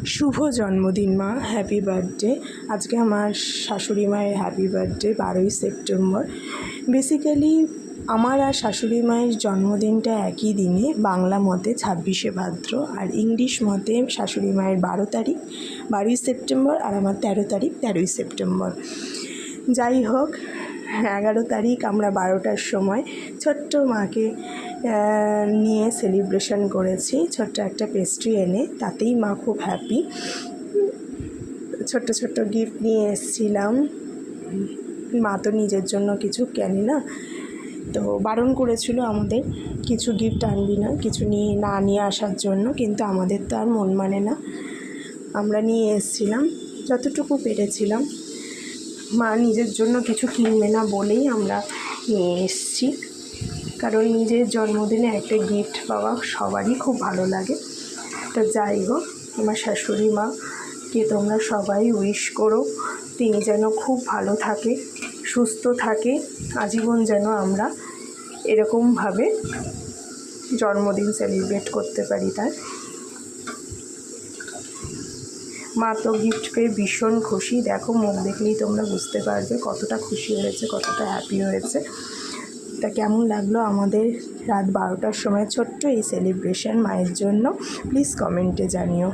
শুভ জন্মদিন মা, happy birthday. আজকে আমার শাশুড়ি মায়ের হ্যাপি বার্থডে 12ই সেপ্টেম্বর। বেসিক্যালি আমার আর শাশুড়ি মায়ের জন্মদিনটা একই দিনে, বাংলা মতে 26শে ভাদ্র, আর ইংলিশ মতে শাশুড়ি মায়ের 12ই সেপ্টেম্বর, আর আমার 13 তারিখ 13ই সেপ্টেম্বর। যাই হোক, 11 তারিখ আমরা 12টার সময় ছোট্ট মাকে নিয়ে সেলিব্রেশন করেছি, ছোট্ট একটা পেস্ট্রি এনে। তাতেই মা খুব হ্যাপি। ছোট্ট ছোট্ট গিফট নিয়ে এসেছিলাম। মা তো নিজের জন্য কিছু কেনে না, তো বারণ করেছিল আমাদের কিছু গিফট আনবি না, কিছু নিয়ে আসার জন্য, কিন্তু আমাদের তো আর মন মানে না, আমরা নিয়ে এসেছিলাম যতটুকু পেরেছিলাম। মা নিজের জন্য কিছু কিনবে না বলেই আমরা নিয়ে এসেছি, কারণ নিজের জন্মদিনে একটা গিফট পাওয়া সবারই খুব ভালো লাগে। তা যাই হোক, আমার শাশুড়ি মাকে তোমরা সবাই উইশ করো, তিনি যেন খুব ভালো থাকে, সুস্থ থাকে, আজীবন যেন আমরা এরকমভাবে জন্মদিন সেলিব্রেট করতে পারি তার। মা তো গিফট পেয়ে ভীষণ খুশি, দেখো মুখ দেখলেই তোমরা বুঝতে পারবে কতটা খুশি হয়েছে, কতটা হ্যাপি হয়েছে। তা কেমন লাগলো আমাদের রাত 12টার সময় ছোট্ট এই সেলিব্রেশন মায়ের জন্য, প্লিজ কমেন্টে জানিও।